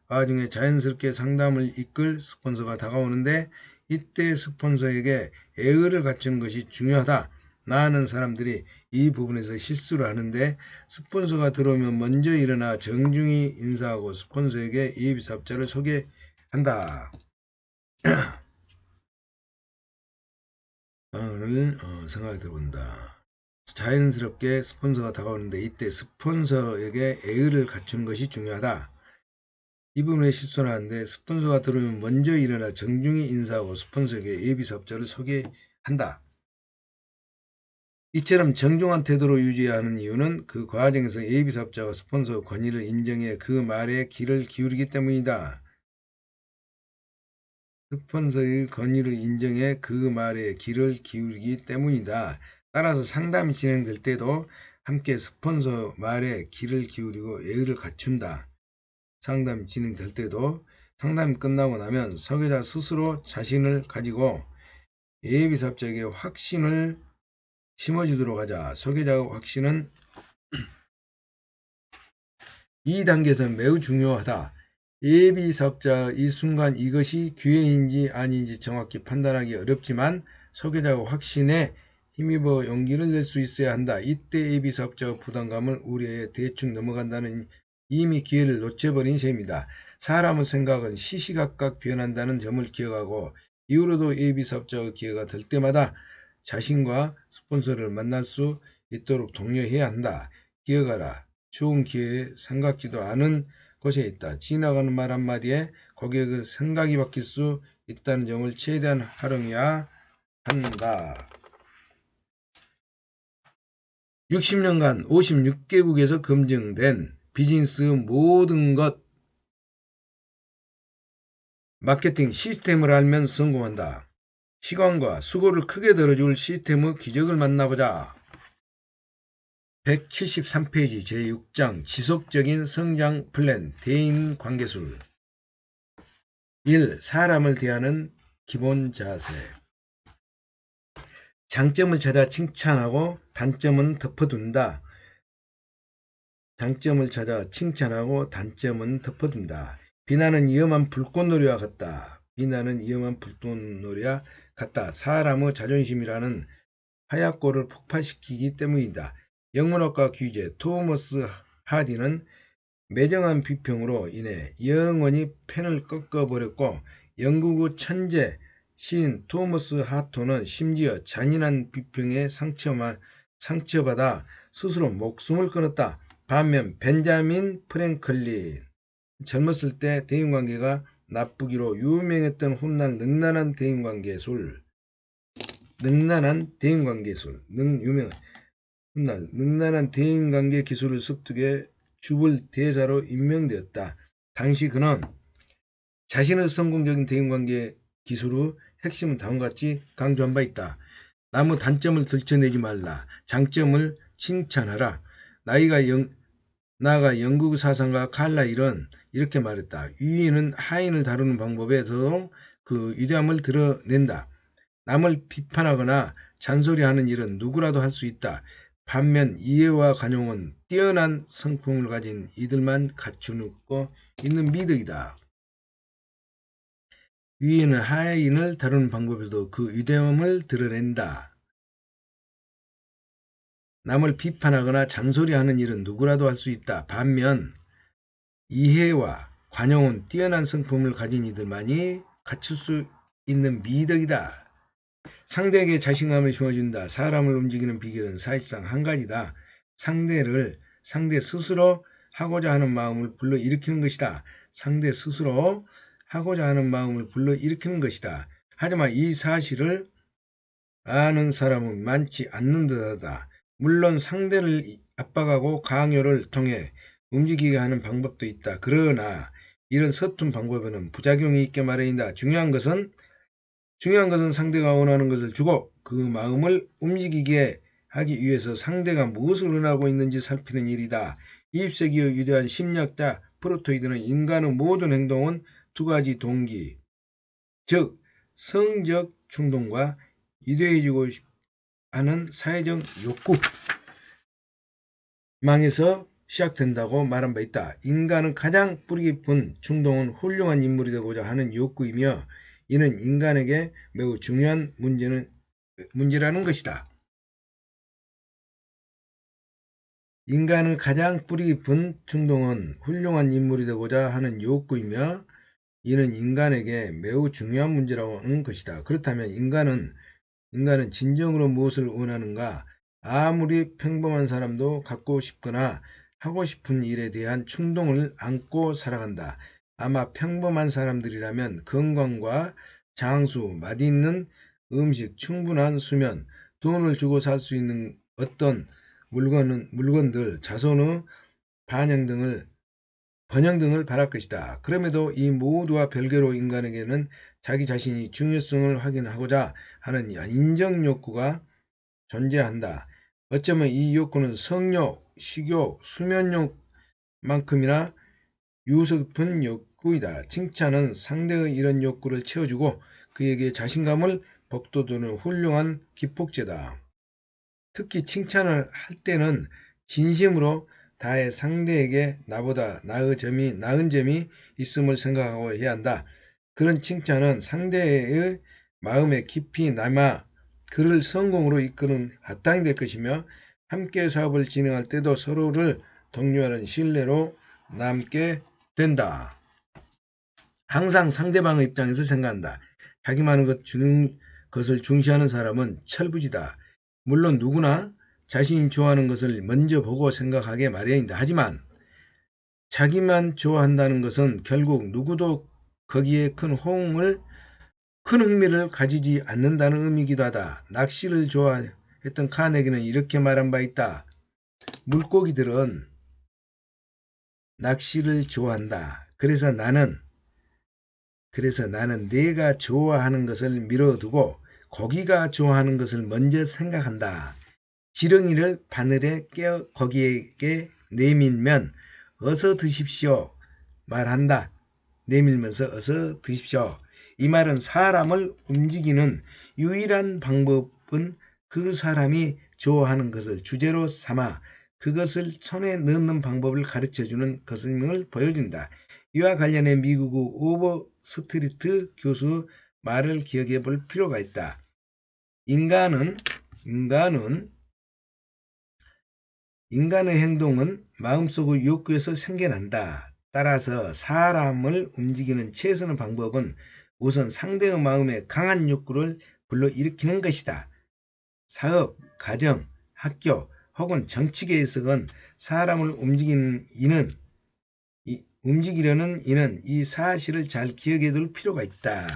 와중에 자연스럽게 상담을 이끌 스폰서가 다가오는데 이때 스폰서에게 애의를 갖추는 것이 중요하다. 많은 사람들이 이 부분에서 실수를 하는데 스폰서가 들어오면 먼저 일어나 정중히 인사하고 스폰서에게 예비사업자를 소개한다. 생각이 들어본다. 자연스럽게 스폰서가 다가오는데 이때 스폰서에게 애의를 갖추는 것이 중요하다. 이 부분에 실수를 하는데 스폰서가 들어오면 먼저 일어나 정중히 인사하고 스폰서에게 예비사업자를 소개한다. 이처럼 정중한 태도로 유지해야 하는 이유는 그 과정에서 예비사업자가 스폰서 권위를 인정해 그 말에 귀를 기울이기 때문이다. 스폰서의 권위를 인정해 그 말에 귀를 기울이기 때문이다. 따라서 상담이 진행될 때도 함께 스폰서 말에 귀를 기울이고 예의를 갖춘다. 상담이 진행될 때도 상담이 끝나고 나면 설계자 스스로 자신을 가지고 예비사업자에게 확신을 심어주도록 하자. 설계자의 확신은 이 단계에서 매우 중요하다. 예비사업자 이 순간 이것이 기회인지 아닌지 정확히 판단하기 어렵지만 설계자의 확신에 힘입어 용기를 낼 수 있어야 한다. 이때 예비사업자의 부담감을 우려해 대충 넘어간다는 이미 기회를 놓쳐버린 셈이다. 사람의 생각은 시시각각 변한다는 점을 기억하고 이후로도 예비사업자의 기회가 될 때마다 자신과 스폰서를 만날 수 있도록 독려해야 한다. 기억하라. 좋은 기회에 생각지도 않은 곳에 있다. 지나가는 말 한마디에 고객의 생각이 바뀔 수 있다는 점을 최대한 활용해야 한다. 60년간 56개국에서 검증된 비즈니스의 모든 것 마케팅 시스템을 알면 성공한다. 시간과 수고를 크게 덜어줄 시스템의 기적을 만나보자. 173페이지 제6장 지속적인 성장 플랜 대인관계술 1. 사람을 대하는 기본 자세. 장점을 찾아 칭찬하고 단점은 덮어둔다. 장점을 찾아 칭찬하고 단점은 덮어둔다. 비난은 위험한 불꽃놀이와 같다. 사람의 자존심이라는 하얗골을 폭발시키기 때문이다. 영문학과 귀재 토머스 하디는 매정한 비평으로 인해 영원히 펜을 꺾어버렸고 영국의 천재 시인 토머스 하토는 심지어 잔인한 비평에 상처받아 스스로 목숨을 끊었다. 반면 벤자민 프랭클린 젊었을 때 대인관계가 나쁘기로 유명했던 훗날 능란한 대인관계술 능란한 대인관계 기술을 습득해 주불 대사로 임명되었다. 당시 그는 자신의 성공적인 대인관계 기술의 핵심은 다음과 같이 강조한 바 있다. 남의 단점을 들춰내지 말라. 장점을 칭찬하라. 나아가 영국 사상가 칼라일은 이렇게 말했다. 위인은 하인을 다루는 방법에서도 그 위대함을 드러낸다. 남을 비판하거나 잔소리하는 일은 누구라도 할 수 있다. 반면 이해와 관용은 뛰어난 성품을 가진 이들만 갖추고 있는 미덕이다. 위인은 하인을 다루는 방법에서도 그 위대함을 드러낸다. 남을 비판하거나 잔소리하는 일은 누구라도 할 수 있다. 반면 이해와 관용은 뛰어난 성품을 가진 이들만이 갖출 수 있는 미덕이다. 상대에게 자신감을 심어준다. 사람을 움직이는 비결은 사실상 한 가지다. 상대 스스로 하고자 하는 마음을 불러일으키는 것이다. 상대 스스로 하고자 하는 마음을 불러일으키는 것이다. 하지만 이 사실을 아는 사람은 많지 않는 듯하다. 물론 상대를 압박하고 강요를 통해 움직이게 하는 방법도 있다. 그러나 이런 서툰 방법에는 부작용이 있게 마련이다. 중요한 것은 상대가 원하는 것을 주고 그 마음을 움직이게 하기 위해서 상대가 무엇을 원하고 있는지 살피는 일이다. 20세기의 위대한 심리학자 프로토이드는 인간의 모든 행동은 두 가지 동기, 즉 성적 충동과 위대해지고 하는 사회적 욕구망에서 시작된다고 말한 바 있다. 인간은 가장 뿌리 깊은 충동은 훌륭한 인물이 되고자 하는 욕구이며 이는 인간에게 매우 중요한 문제라는 것이다. 인간의 가장 뿌리 깊은 충동은 훌륭한 인물이 되고자 하는 욕구이며 이는 인간에게 매우 중요한 문제라는 것이다. 그렇다면 인간은 진정으로 무엇을 원하는가? 아무리 평범한 사람도 갖고 싶거나 하고 싶은 일에 대한 충동을 안고 살아간다. 아마 평범한 사람들이라면 건강과 장수, 맛있는 음식, 충분한 수면, 돈을 주고 살 수 있는 어떤 물건들, 자손의 번영 등을 바랄 것이다. 그럼에도 이 모두와 별개로 인간에게는 자기 자신이 중요성을 확인하고자 하는 인정 욕구가 존재한다. 어쩌면 이 욕구는 성욕, 식욕, 수면욕만큼이나 유깊은 욕구이다. 칭찬은 상대의 이런 욕구를 채워주고 그에게 자신감을 북돋우는 훌륭한 기폭제다. 특히 칭찬을 할 때는 진심으로 다해 상대에게 나보다 나은 점이 있음을 생각하고 해야 한다. 그런 칭찬은 상대의 마음에 깊이 남아 그를 성공으로 이끄는 바탕이 될 것이며 함께 사업을 진행할 때도 서로를 독려하는 신뢰로 남게 된다. 항상 상대방의 입장에서 생각한다. 자기만의 것을 중시하는 사람은 철부지다. 물론 누구나 자신이 좋아하는 것을 먼저 보고 생각하게 마련이다. 하지만 자기만 좋아한다는 것은 결국 누구도 거기에 큰 흥미를 가지지 않는다는 의미이기도 하다. 낚시를 좋아했던 카네기는 이렇게 말한 바 있다. 물고기들은 낚시를 좋아한다. 그래서 나는 내가 좋아하는 것을 미뤄두고 고기가 좋아하는 것을 먼저 생각한다. 지렁이를 바늘에 깨어 거기에게 내밀면 어서 드십시오 말한다. 내밀면서 어서 드십시오. 이 말은 사람을 움직이는 유일한 방법은 그 사람이 좋아하는 것을 주제로 삼아 그것을 손에 넣는 방법을 가르쳐주는 것임을 보여준다. 이와 관련해 미국의 오버스트리트 교수 말을 기억해 볼 필요가 있다. 인간의 행동은 마음속의 욕구에서 생겨난다. 따라서 사람을 움직이는 최선의 방법은 우선 상대의 마음에 강한 욕구를 불러일으키는 것이다. 사업, 가정, 학교 혹은 정치계에서건 사람을 움직이려는 이는 이 사실을 잘 기억해 둘 필요가 있다.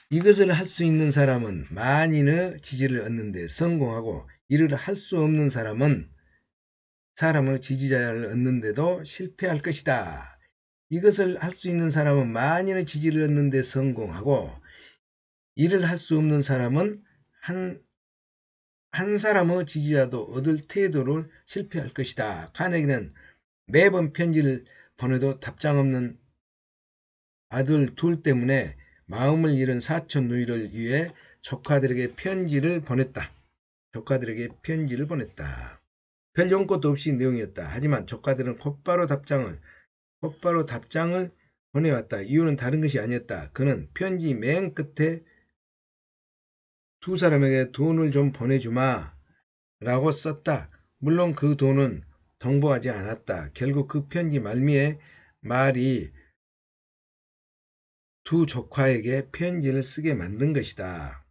이것을 할 수 있는 사람은 만인의 지지를 얻는 데 성공하고 이를 할 수 없는 사람의 지지자를 얻는 데도 실패할 것이다. 이것을 할 수 있는 사람은 만인의 지지를 얻는 데 성공하고 이를 할 수 없는 사람은 한 사람의 지지자도 얻을 태도를 실패할 것이다. 카네기는 매번 편지를 보내도 답장 없는 아들 둘 때문에 마음을 잃은 사촌 누이를 위해 조카들에게 편지를 보냈다. 별 용건도 없이 내용이었다. 하지만 조카들은 곧바로 답장을 보내왔다. 이유는 다른 것이 아니었다. 그는 편지 맨 끝에 두 사람에게 돈을 좀 보내주마 라고 썼다. 물론 그 돈은 동봉하지 않았다. 결국 그 편지 말미에 말이 두 조카에게 편지를 쓰게 만든 것이다.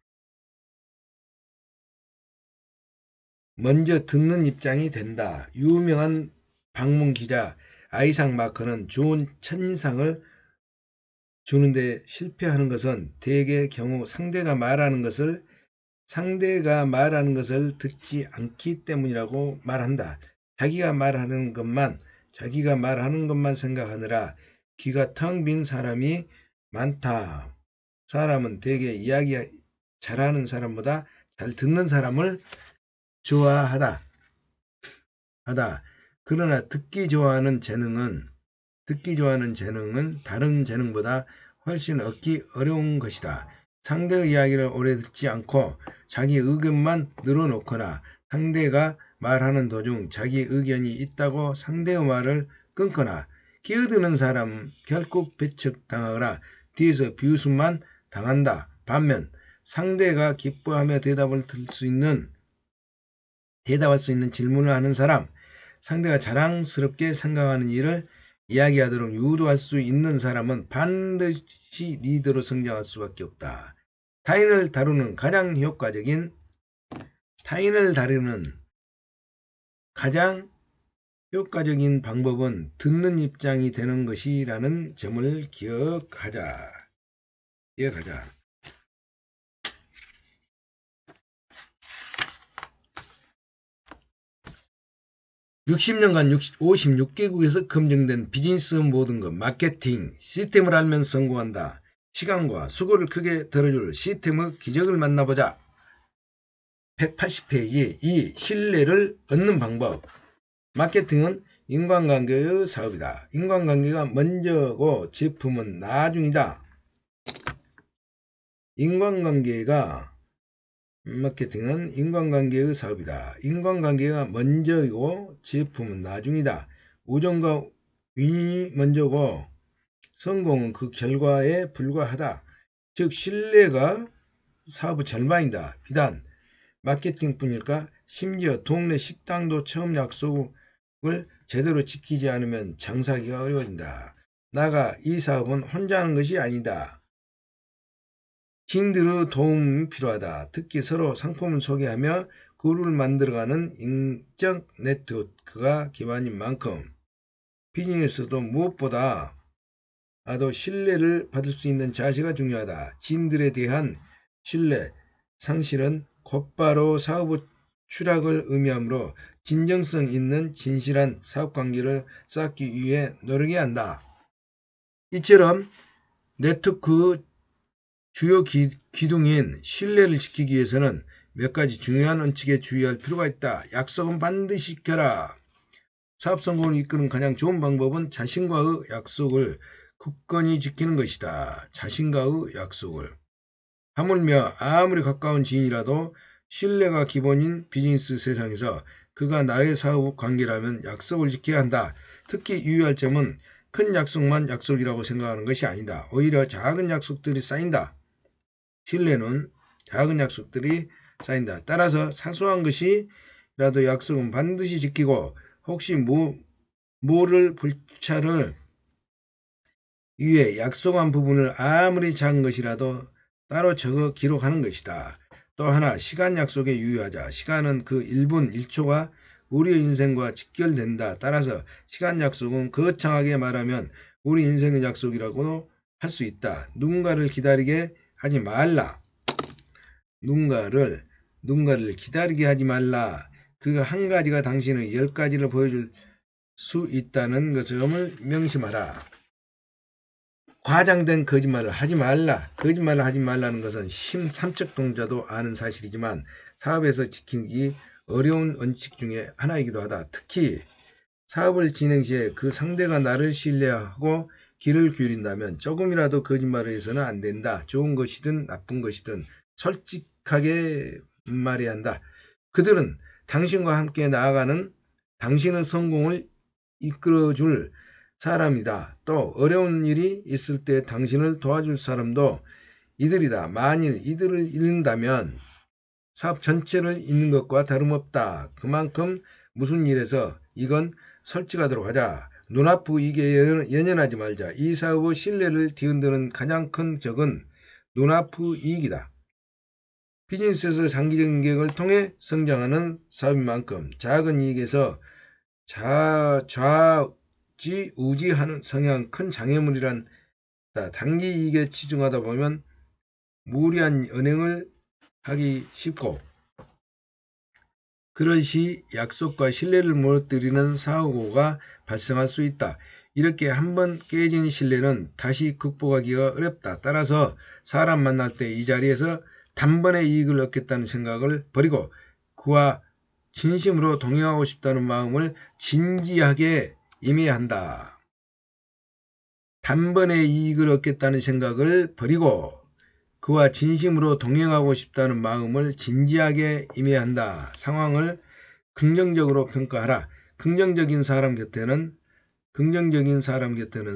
먼저 듣는 입장이 된다. 유명한 방문 기자 아이삭 마커는 좋은 첫인상을 주는데 실패하는 것은 대개 경우 상대가 말하는 것을 듣지 않기 때문이라고 말한다. 자기가 말하는 것만 생각하느라 귀가 텅 빈 사람이 많다. 사람은 대개 이야기 잘하는 사람보다 잘 듣는 사람을 좋아하다. 그러나 듣기 좋아하는 재능은 다른 재능보다 훨씬 얻기 어려운 것이다. 상대의 이야기를 오래 듣지 않고 자기 의견만 늘어놓거나 상대가 말하는 도중 자기 의견이 있다고 상대의 말을 끊거나 끼어드는 사람 결국 배척당하거나 뒤에서 비웃음만 당한다. 반면 상대가 기뻐하며 대답할 수 있는 질문을 하는 사람, 상대가 자랑스럽게 생각하는 일을 이야기하도록 유도할 수 있는 사람은 반드시 리더로 성장할 수밖에 없다. 타인을 다루는 가장 효과적인 방법은 듣는 입장이 되는 것이라는 점을 기억하자. 60년간 56개국에서 검증된 비즈니스 모든 것, 마케팅, 시스템을 알면 성공한다. 시간과 수고를 크게 덜어줄 시스템의 기적을 만나보자. 180페이지 2. 신뢰를 얻는 방법. 마케팅은 인간관계의 사업이다. 인간관계가 먼저고 제품은 나중이다. 마케팅은 인간관계의 사업이다. 인간관계가 먼저이고 제품은 나중이다. 우정과 윈이 먼저고 성공은 그 결과에 불과하다. 즉 신뢰가 사업의 절반이다. 비단 마케팅뿐일까? 심지어 동네 식당도 처음 약속을 제대로 지키지 않으면 장사하기가 어려워진다. 나아가 이 사업은 혼자 하는 것이 아니다. 지인들의 도움이 필요하다. 특히 서로 상품을 소개하며 그룹을 만들어가는 인적 네트워크가 기반인 만큼 비즈니스도 무엇보다 신뢰를 받을 수 있는 자세가 중요하다. 지인들에 대한 신뢰 상실은 곧바로 사업의 추락을 의미하므로 진정성 있는 진실한 사업관계를 쌓기 위해 노력해야 한다. 이처럼 네트워크 주요 기둥인 신뢰를 지키기 위해서는 몇 가지 중요한 원칙에 주의할 필요가 있다. 약속은 반드시 지켜라. 사업 성공을 이끄는 가장 좋은 방법은 자신과의 약속을 굳건히 지키는 것이다. 자신과의 약속을. 하물며 아무리 가까운 지인이라도 신뢰가 기본인 비즈니스 세상에서 그가 나의 사업 관계라면 약속을 지켜야 한다. 특히 유의할 점은 큰 약속만 약속이라고 생각하는 것이 아니다. 오히려 작은 약속들이 쌓인다. 신뢰는 작은 약속들이 쌓인다. 따라서 사소한 것이라도 약속은 반드시 지키고 혹시 모를 불찰을 위해 약속한 부분을 아무리 작은 것이라도 따로 적어 기록하는 것이다. 또 하나 시간 약속에 유의하자. 시간은 그 1분 1초가 우리의 인생과 직결된다. 따라서 시간 약속은 거창하게 말하면 우리 인생의 약속이라고 할 수 있다. 누군가를 기다리게 하지 말라. 누군가를 기다리게 하지 말라. 그 한 가지가 당신의 10가지를 보여줄 수 있다는 것을 명심하라. 과장된 거짓말을 하지 말라. 거짓말을 하지 말라는 것은 심삼척동자도 아는 사실이지만 사업에서 지키기 어려운 원칙 중에 하나이기도 하다. 특히 사업을 진행 시에 그 상대가 나를 신뢰하고 귀를 기울인다면 조금이라도 거짓말을 해서는 안 된다. 좋은 것이든 나쁜 것이든 솔직하게 말해야 한다. 그들은 당신과 함께 나아가는 당신의 성공을 이끌어줄 사람이다. 또 어려운 일이 있을 때 당신을 도와줄 사람도 이들이다. 만일 이들을 잃는다면 사업 전체를 잃는 것과 다름없다. 그만큼 무슨 일에서 이건 솔직하도록 하자. 눈앞의 이익에 연연하지 말자. 이 사업의 신뢰를 뒤흔드는 가장 큰 적은 눈앞의 이익이다. 비즈니스에서 장기적인 계획을 통해 성장하는 사업인 만큼 작은 이익에서 좌지우지하는 성향 큰 장애물이란 단기 이익에 치중하다 보면 무리한 연행을 하기 쉽고 그럴 시 약속과 신뢰를 무너뜨리는 사고가 발생할 수 있다. 이렇게 한번 깨진 신뢰는 다시 극복하기가 어렵다. 따라서 사람 만날 때 이 자리에서 단번에 이익을 얻겠다는 생각을 버리고 그와 진심으로 동행하고 싶다는 마음을 진지하게 임해야 한다. 단번에 이익을 얻겠다는 생각을 버리고 그와 진심으로 동행하고 싶다는 마음을 진지하게 임해야 한다. 상황을 긍정적으로 평가하라. 긍정적인 사람 곁에는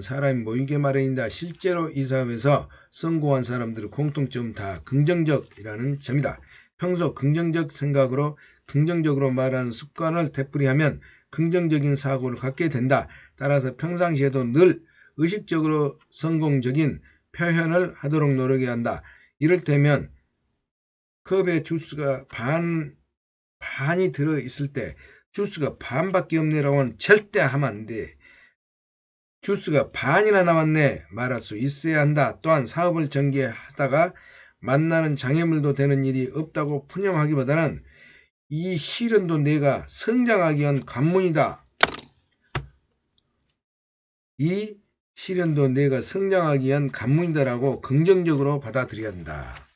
사람이 모이게 마련이다. 실제로 이 사업에서 성공한 사람들의 공통점 다 긍정적이라는 점이다. 평소 긍정적 생각으로 긍정적으로 말하는 습관을 되풀이하면 긍정적인 사고를 갖게 된다. 따라서 평상시에도 늘 의식적으로 성공적인 표현을 하도록 노력해야 한다. 이를테면 컵에 주스가 반이 들어있을 때 주스가 반밖에 없네라고 하면 절대 하면 안 돼. 주스가 반이나 남았네 말할 수 있어야 한다. 또한 사업을 전개하다가 만나는 장애물도 되는 일이 없다고 푸념하기보다는 이 시련도 내가 성장하기 위한 관문이다. 이 시련도 내가 성장하기 위한 관문이다라고 긍정적으로 받아들여야 한다.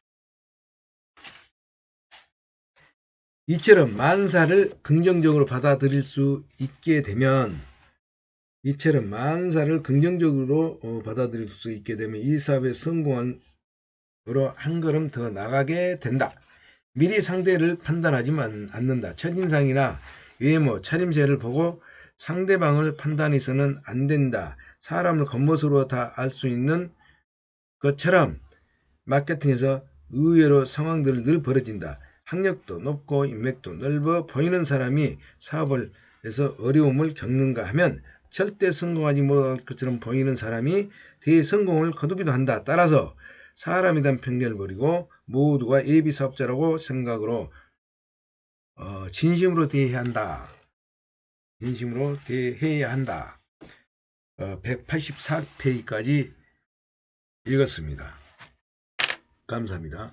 이처럼 만사를 긍정적으로 받아들일 수 있게 되면 이 사업의 성공으로 한 걸음 더 나가게 된다. 미리 상대를 판단하지 않는다. 첫인상이나 외모, 차림새를 보고 상대방을 판단해서는 안 된다. 사람을 겉모습으로 다 알 수 있는 것처럼 마케팅에서 의외로 상황들이 늘 벌어진다. 학력도 높고 인맥도 넓어 보이는 사람이 사업을 해서 어려움을 겪는가 하면 절대 성공하지 못할 것처럼 보이는 사람이 대성공을 거두기도 한다. 따라서 사람에 대한 편견을 버리고 모두가 예비 사업자라고 생각으로 진심으로 대해야 한다. 184페이지까지 읽었습니다. 감사합니다.